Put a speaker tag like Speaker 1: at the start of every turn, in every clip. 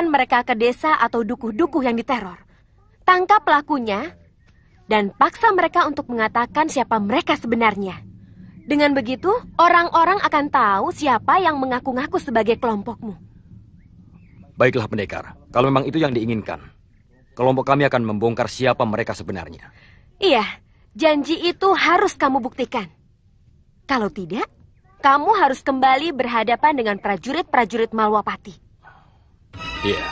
Speaker 1: kirimkan mereka ke desa atau dukuh-dukuh yang diteror. Tangkap pelakunya dan paksa mereka untuk mengatakan siapa mereka sebenarnya. Dengan begitu, orang-orang akan tahu siapa yang mengaku-ngaku sebagai kelompokmu.
Speaker 2: Baiklah pendekar, kalau memang itu yang diinginkan, kelompok kami akan membongkar siapa mereka sebenarnya.
Speaker 1: Iya, janji itu harus kamu buktikan. Kalau tidak, kamu harus kembali berhadapan dengan prajurit-prajurit Malwapati.
Speaker 2: Iya.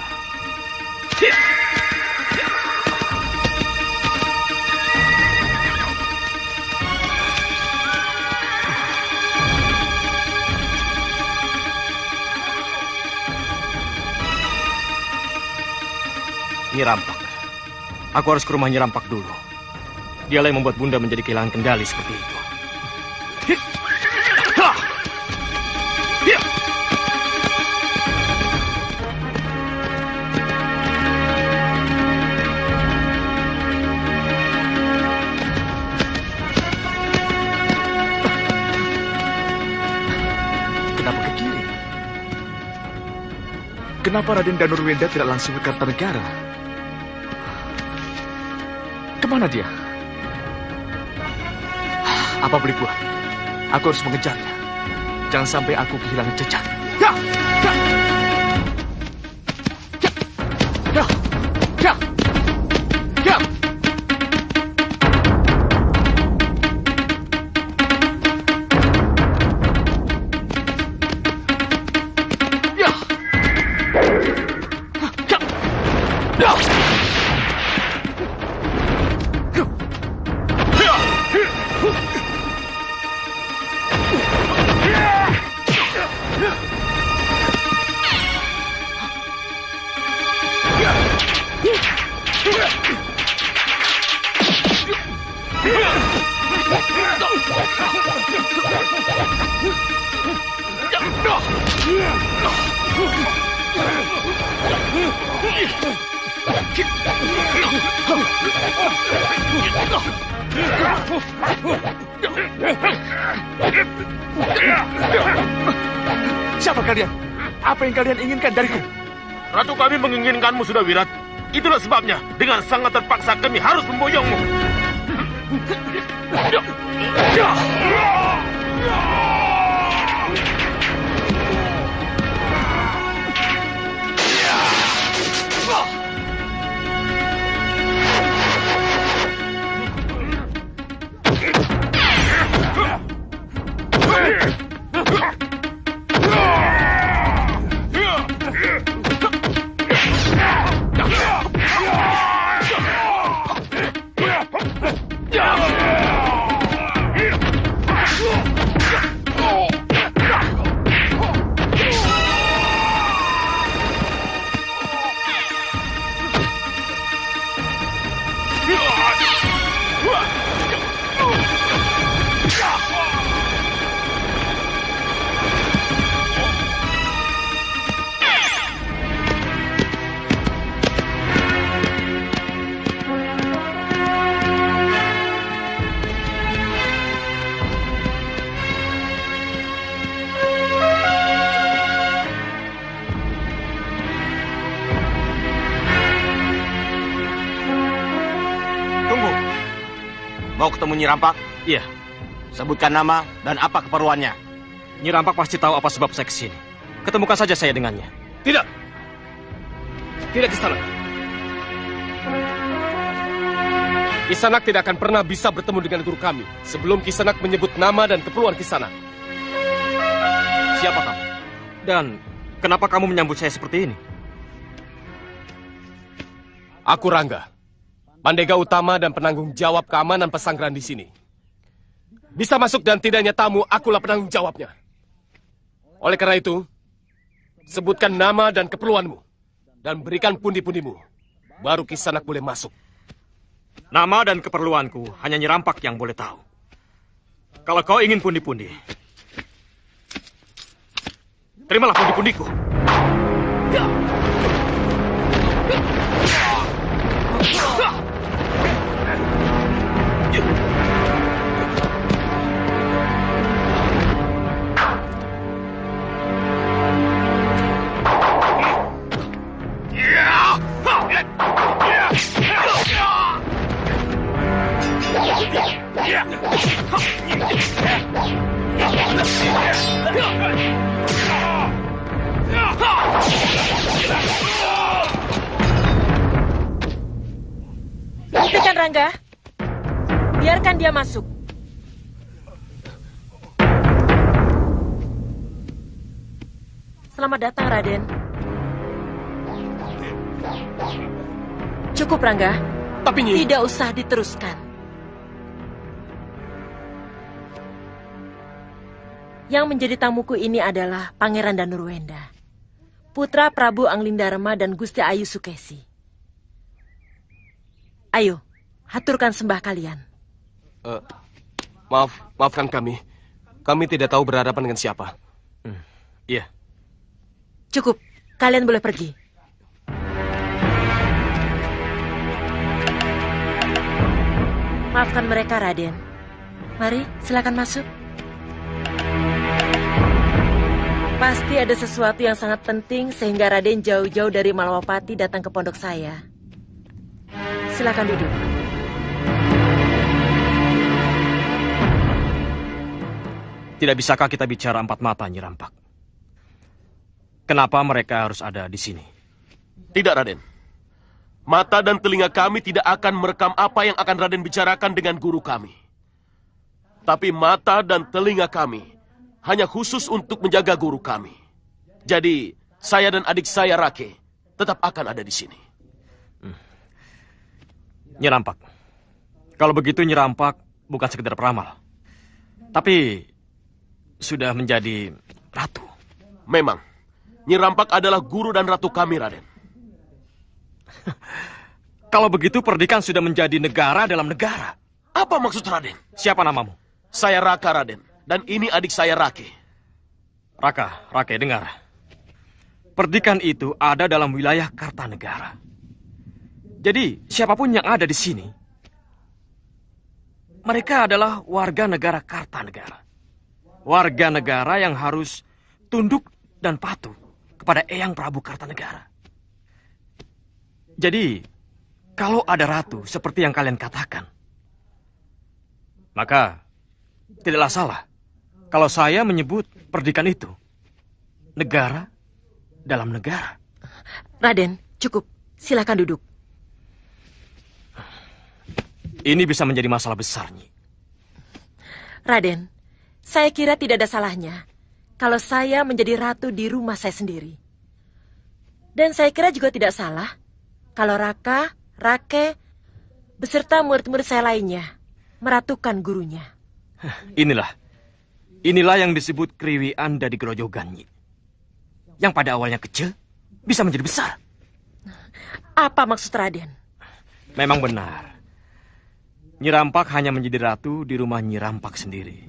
Speaker 3: Nyi Rampak. Aku harus ke rumah Nyi Rampak dulu. Dialah yang membuat Bunda menjadi kehilangan kendali seperti itu.
Speaker 4: Kenapa ke kiri? Kenapa Raden Danurwenda tidak langsung ke Kartanegara? Kemana dia? Apa boleh buat? Aku harus mengejarnya. Jangan sampai aku kehilangan jejak. Ya! Ya! Ya! Ya! Ya! Ya! Ya! Siapa kalian? Apa yang kalian inginkan dariku?
Speaker 5: Ratu kami menginginkanmu, sudah Wirat. Itulah sebabnya, dengan sangat terpaksa kami harus memboyongmu.
Speaker 3: Mau ketemu Nyi Rampak?
Speaker 5: Iya.
Speaker 3: Sebutkan nama dan apa keperluannya. Nyi Rampak pasti tahu apa sebab saya kesini. Ketemukan saja saya dengannya.
Speaker 5: Tidak. Tidak Kisanak. Kisanak tidak akan pernah bisa bertemu dengan guru kami sebelum Kisanak menyebut nama dan keperluan Kisanak.
Speaker 3: Siapa kamu? Dan kenapa kamu menyambut saya seperti ini?
Speaker 5: Aku Rangga, Pandega utama dan penanggung jawab keamanan pesanggeran di sini. Bisa masuk dan tidaknya tamu, akulah penanggung jawabnya. Oleh karena itu, sebutkan nama dan keperluanmu dan berikan pundi-pundimu. Baru Kisanak boleh masuk.
Speaker 3: Nama dan keperluanku hanya Nyi Rampak yang boleh tahu. Kalau kau ingin pundi-pundi, terimalah pundi-pundiku.
Speaker 6: Hentikan Rangga. Biarkan dia masuk. Selamat datang, Raden. Cukup, Rangga.
Speaker 5: Tapi Nyi...
Speaker 6: Tidak usah diteruskan. Yang menjadi tamuku ini adalah Pangeran Danurwenda, putra Prabu Anglindarma dan Gusti Ayu Sukesi. Ayo, haturkan sembah kalian.
Speaker 5: Maafkan kami. Kami tidak tahu berhadapan dengan siapa.
Speaker 3: Iya.
Speaker 6: Cukup, kalian boleh pergi. Maafkan mereka, Raden. Mari, silakan masuk. Pasti ada sesuatu yang sangat penting sehingga Raden jauh-jauh dari Malwapati datang ke pondok saya. Silakan duduk.
Speaker 3: Tidak bisakah kita bicara empat mata, Nyi Rampak? Kenapa mereka harus ada di sini?
Speaker 5: Tidak, Raden. Mata dan telinga kami tidak akan merekam apa yang akan Raden bicarakan dengan guru kami. Tapi mata dan telinga kami hanya khusus untuk menjaga guru kami. Jadi, saya dan adik saya Rake tetap akan ada di sini.
Speaker 3: Nyi Rampak, kalau begitu Nyi Rampak bukan sekedar peramal, tapi sudah menjadi ratu.
Speaker 5: Memang, Nyi Rampak adalah guru dan ratu kami, Raden.
Speaker 3: Kalau begitu Perdikan sudah menjadi negara dalam negara.
Speaker 5: Apa maksud Raden?
Speaker 3: Siapa namamu?
Speaker 5: Saya Raka, Raden. Dan ini adik saya Rake.
Speaker 3: Rake, dengar. Perdikan itu ada dalam wilayah Kartanegara. Jadi, siapapun yang ada di sini, mereka adalah warga negara Kartanegara. Warga negara yang harus tunduk dan patuh kepada Eyang Prabu Kartanegara. Jadi, kalau ada ratu seperti yang kalian katakan, maka tidaklah salah kalau saya menyebut Perdikan itu negara dalam negara.
Speaker 6: Raden, cukup. Silakan duduk.
Speaker 3: Ini bisa menjadi masalah besar, Nyi.
Speaker 6: Raden, saya kira tidak ada salahnya kalau saya menjadi ratu di rumah saya sendiri. Dan saya kira juga tidak salah kalau Raka, Rake, beserta murid-murid saya lainnya meratukan gurunya.
Speaker 3: Inilah yang disebut kriwian dari Grojogan, Nyi. Yang pada awalnya kecil bisa menjadi besar.
Speaker 6: Apa maksud Raden?
Speaker 3: Memang benar. Nyi Rampak hanya menjadi ratu di rumah Nyi Rampak sendiri.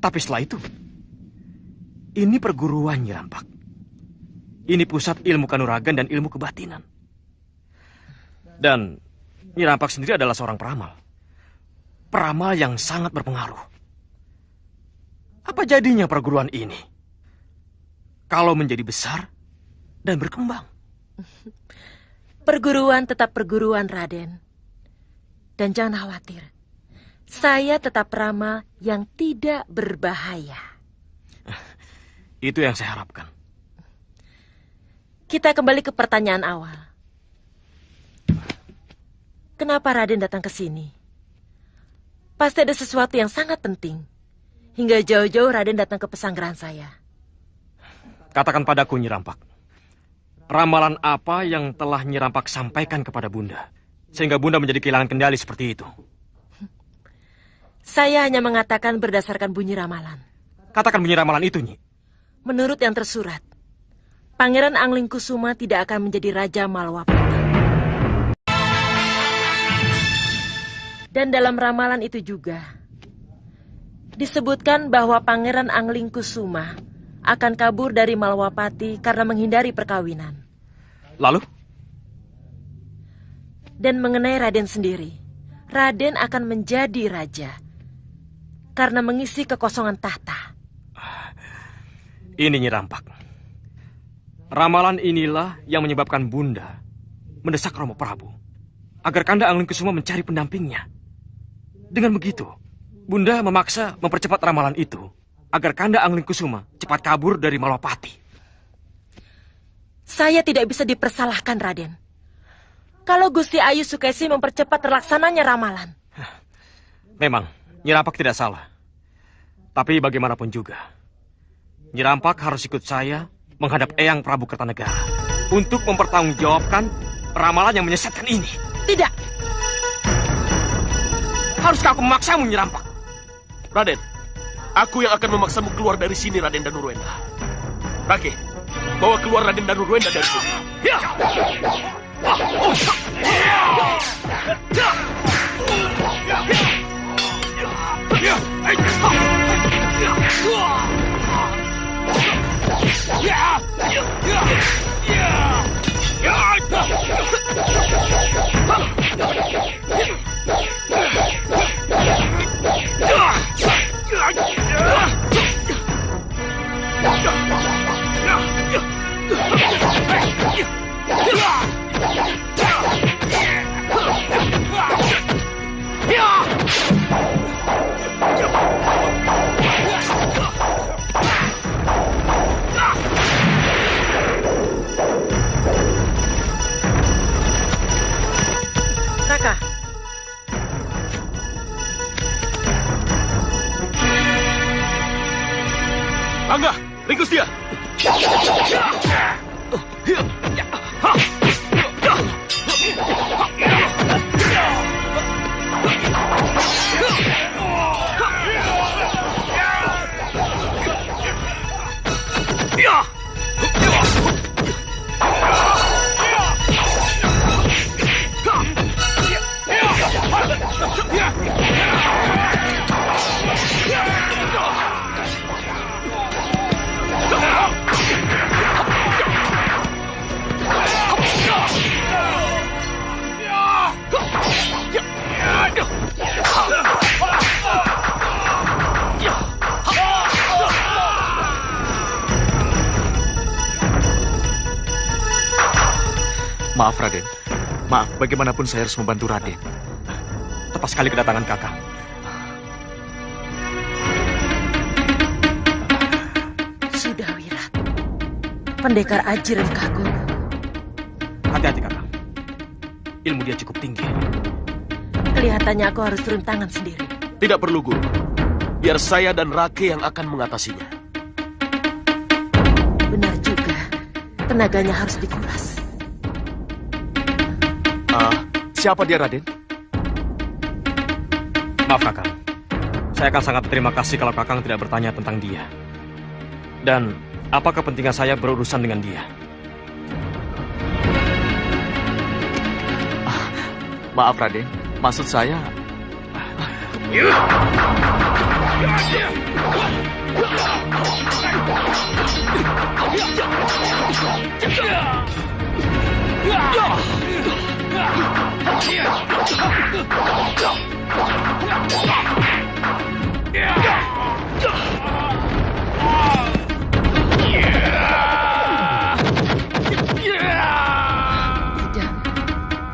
Speaker 3: Tapi setelah itu, ini perguruan Nyi Rampak. Ini pusat ilmu kanuragan dan ilmu kebatinan. Dan Nyi Rampak sendiri adalah seorang peramal. Peramal yang sangat berpengaruh. Apa jadinya perguruan ini kalau menjadi besar dan berkembang?
Speaker 6: Perguruan tetap perguruan, Raden. Dan jangan khawatir. Saya tetap peramal yang tidak berbahaya.
Speaker 3: Itu yang saya harapkan.
Speaker 6: Kita kembali ke pertanyaan awal. Kenapa Raden datang ke sini? Pasti ada sesuatu yang sangat penting. Hingga jauh-jauh Raden datang ke pesanggeran saya.
Speaker 3: Katakan padaku, Nyi Rampak. Ramalan apa yang telah Nyi Rampak sampaikan kepada Bunda, sehingga Bunda menjadi kehilangan kendali seperti itu?
Speaker 6: Saya hanya mengatakan berdasarkan bunyi ramalan.
Speaker 3: Katakan bunyi ramalan itu, Nyi.
Speaker 6: Menurut yang tersurat, Pangeran Anglingkusuma tidak akan menjadi Raja Malwapati. Dan dalam ramalan itu juga disebutkan bahwa Pangeran Anglingkusuma akan kabur dari Malwapati karena menghindari perkawinan.
Speaker 3: Lalu?
Speaker 6: Dan mengenai Raden sendiri, Raden akan menjadi raja karena mengisi kekosongan tahta.
Speaker 3: Ini Nyi Rampak. Ramalan inilah yang menyebabkan Bunda mendesak Romo Prabu agar Kanda Anglingkusuma mencari pendampingnya. Dengan begitu, Bunda memaksa mempercepat ramalan itu agar Kanda Anglingkusuma cepat kabur dari Malapati.
Speaker 6: Saya tidak bisa dipersalahkan, Raden. Kalau Gusti Ayu Sukesi mempercepat terlaksananya ramalan.
Speaker 3: Memang, Nyi Rampak tidak salah. Tapi bagaimanapun juga, Nyi Rampak harus ikut saya menghadap Eyang Prabu Kertanegara untuk mempertanggungjawabkan ramalan yang menyesatkan ini.
Speaker 6: Tidak.
Speaker 3: Haruskah aku memaksamu, Nyi Rampak?
Speaker 5: Raden, aku yang akan memaksamu keluar dari sini, Raden Danurwenda. Rake, bawa keluar Raden Danurwenda dari sini.
Speaker 6: Raka,
Speaker 5: Angga, ringkus dia.
Speaker 4: Maaf, Raden. Maaf, bagaimanapun saya harus membantu Raden.
Speaker 3: Tepat sekali kedatangan Kakang.
Speaker 6: sudah Wirat. Pendekar Aji Rengkagum.
Speaker 3: Hati-hati, Kakang. Ilmu dia cukup tinggi.
Speaker 6: Kelihatannya aku harus turun tangan sendiri.
Speaker 5: Tidak perlu, Guru. Biar saya dan Rake yang akan mengatasinya.
Speaker 6: Benar juga. Tenaganya harus dikuras.
Speaker 4: Siapa dia, Raden?
Speaker 3: Maaf, Kakang. Saya akan sangat berterima kasih kalau Kakang tidak bertanya tentang dia. Dan apa kepentingan saya berurusan dengan dia?
Speaker 4: Maaf, Raden. Maksud saya...
Speaker 6: Tidak.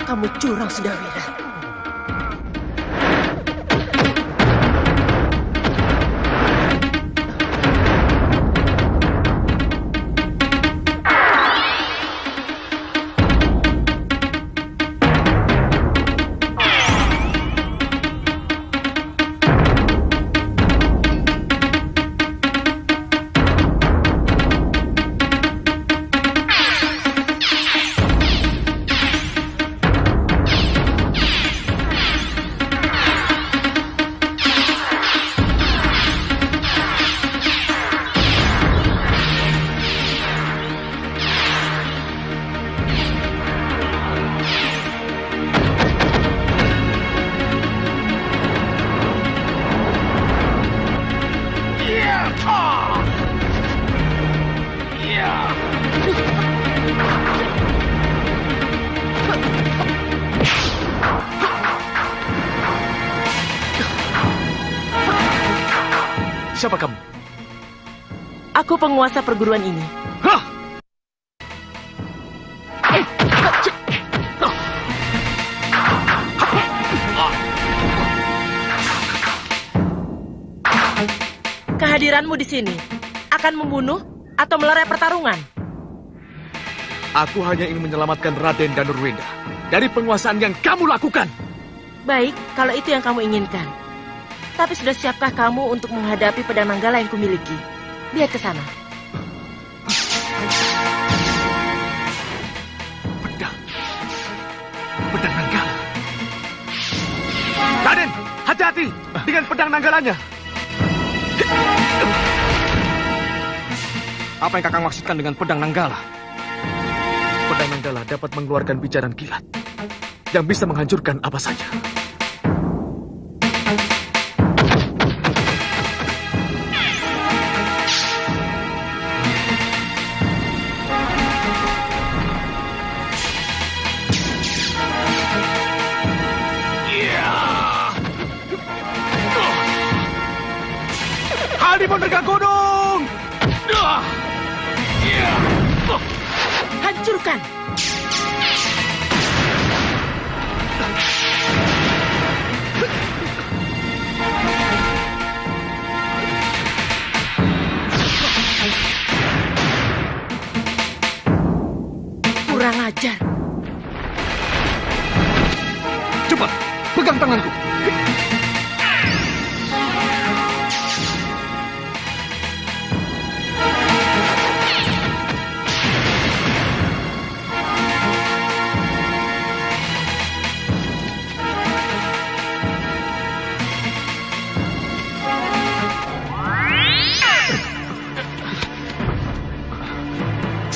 Speaker 6: Kamu curang sudah Wirat.
Speaker 4: Siapa kamu?
Speaker 6: Aku penguasa perguruan ini.
Speaker 4: Hah?
Speaker 6: kehadiranmu di sini akan membunuh atau melerai pertarungan?
Speaker 4: Aku hanya ingin menyelamatkan Raden dan Nurwenda dari penguasaan yang kamu lakukan.
Speaker 6: Baik, kalau itu yang kamu inginkan. Tapi sudah siapkah kamu untuk menghadapi pedang Nanggala yang kumiliki? Lihat ke sana.
Speaker 4: Pedang Nanggala. Raden, hati-hati dengan pedang Nanggalanya.
Speaker 3: Apa yang Kakang maksudkan dengan pedang Nanggala?
Speaker 4: Pedang Nanggala dapat mengeluarkan bicaran kilat yang bisa menghancurkan apa saja. Harimau Nerga Gunung!
Speaker 6: Hancurkan! Kurang ajar.
Speaker 4: Cepat, pegang tanganku.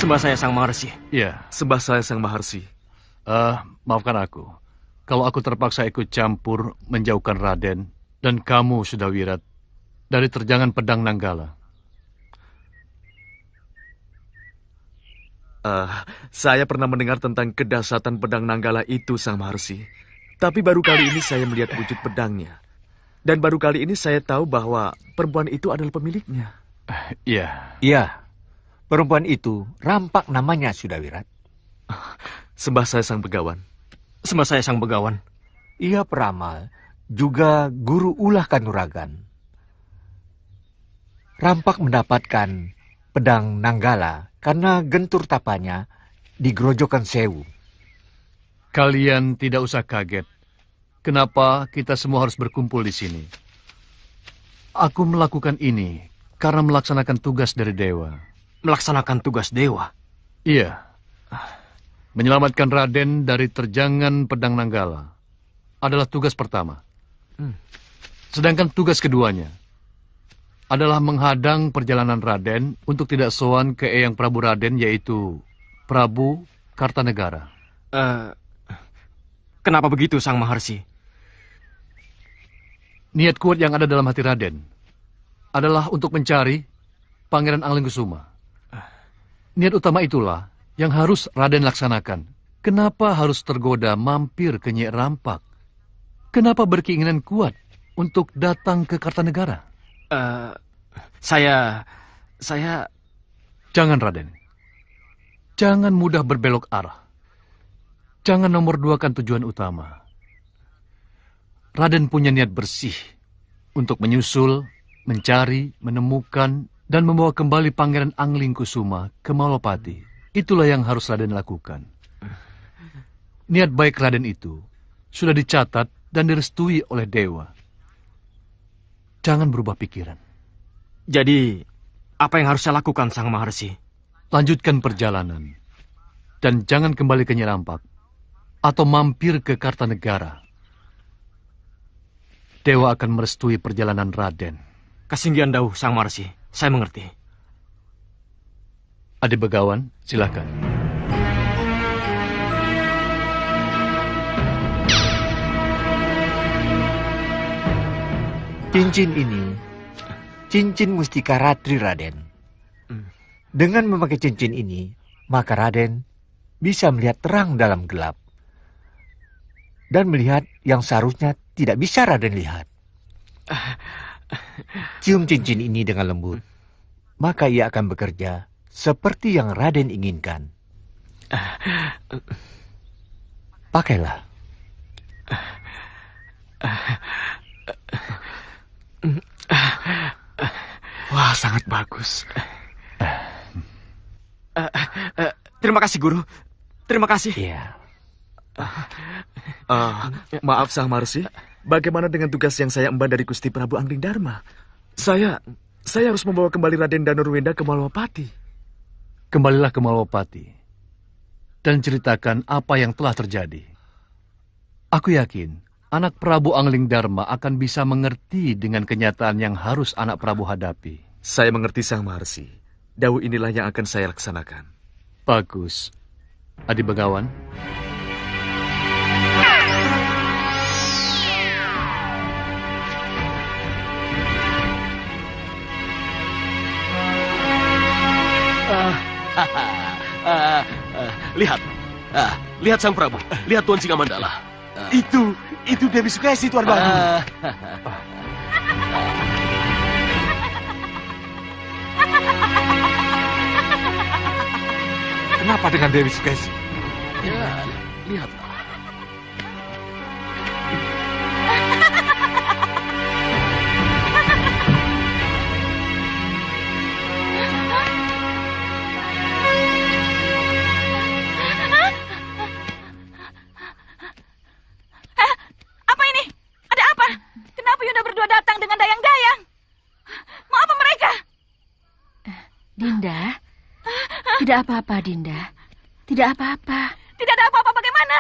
Speaker 3: Sembah saya Sang Maharsi.
Speaker 7: Ya,
Speaker 4: Sembah saya Sang Maharsi.
Speaker 7: maafkan aku. Kalau aku terpaksa ikut campur menjauhkan Raden dan kamu sudah Wirat dari terjangan pedang Nanggala.
Speaker 4: Saya pernah mendengar tentang kedahsyatan pedang Nanggala itu, Sang Maharsi. Tapi baru kali ini saya melihat wujud pedangnya. Dan baru kali ini saya tahu bahwa perempuan itu adalah pemiliknya.
Speaker 7: Iya.
Speaker 8: Iya, perempuan itu Rampak namanya, Sudawirat.
Speaker 4: Sembah saya Sang Begawan.
Speaker 3: Sembah saya Sang Begawan.
Speaker 8: Ia peramal, juga guru ulah kanuragan. Rampak mendapatkan pedang Nanggala karena gentur tapanya di Grojogan Sewu.
Speaker 7: Kalian tidak usah kaget. Kenapa kita semua harus berkumpul di sini? Aku melakukan ini karena melaksanakan tugas dari dewa.
Speaker 3: Melaksanakan tugas dewa.
Speaker 7: Iya. Menyelamatkan Raden dari terjangan pedang Nanggala adalah tugas pertama. Sedangkan tugas keduanya adalah menghadang perjalanan Raden untuk tidak sowan ke Eyang Prabu Raden, yaitu Prabu Kartanegara.
Speaker 3: Kenapa begitu, Sang Maharsi?
Speaker 7: Niat kuat yang ada dalam hati Raden adalah untuk mencari Pangeran Anglingkusuma. Niat utama itulah yang harus Raden laksanakan. Kenapa harus tergoda mampir ke Nyai Rampak? Kenapa berkeinginan kuat untuk datang ke Kartanegara?
Speaker 3: Saya...
Speaker 7: Jangan, Raden. Jangan mudah berbelok arah. Jangan nomor duakan tujuan utama. Raden punya niat bersih untuk menyusul, mencari, menemukan, dan membawa kembali Pangeran Anglingkusuma ke Malopati. Itulah yang harus Raden lakukan. Niat baik Raden itu sudah dicatat dan direstui oleh dewa. Jangan berubah pikiran.
Speaker 3: Jadi, apa yang harus saya lakukan, Sang Maharsi?
Speaker 7: Lanjutkan perjalanan. Dan jangan kembali ke Nyai Rampak atau mampir ke Kartanegara. Dewa akan merestui perjalanan Raden.
Speaker 3: Kasinggihan dawuh, Sang Maharsi. Saya mengerti.
Speaker 7: Adi Begawan, silakan.
Speaker 8: Cincin ini, cincin Mustika Ratri, Raden. Dengan memakai cincin ini, maka Raden bisa melihat terang dalam gelap. Dan melihat yang seharusnya tidak bisa Raden lihat. Cium cincin ini dengan lembut, maka ia akan bekerja seperti yang Raden inginkan. Pakailah.
Speaker 3: Wah,
Speaker 4: Sangat bagus.
Speaker 3: Terima kasih, Guru. Terima kasih.
Speaker 8: Iya.
Speaker 4: Maaf Sang Maharishi, bagaimana dengan tugas yang saya emban dari Gusti Prabu Anglingdarma? Saya harus membawa kembali Raden Danurwenda ke Malwapati.
Speaker 7: Kembalilah ke Malwapati dan ceritakan apa yang telah terjadi. Aku yakin anak Prabu Anglingdarma akan bisa mengerti dengan kenyataan yang harus anak Prabu hadapi.
Speaker 4: Saya mengerti Sang Maharishi. Dawuh inilah yang akan saya laksanakan.
Speaker 7: Bagus. Adi Begawan.
Speaker 5: Lihat Sang Prabu. Lihat Tuan Singamandala.
Speaker 3: Itu Dewi Sukesi, Tuan Bagu.
Speaker 8: Kenapa dengan Dewi Sukesi?
Speaker 5: Ya, lihatlah.
Speaker 6: Apa ini? Ada apa? Kenapa Yunda berdua datang dengan dayang-dayang? Mau apa mereka?
Speaker 1: Dinda, tidak apa-apa, Dinda. Tidak apa-apa.
Speaker 6: Tidak ada apa-apa bagaimana?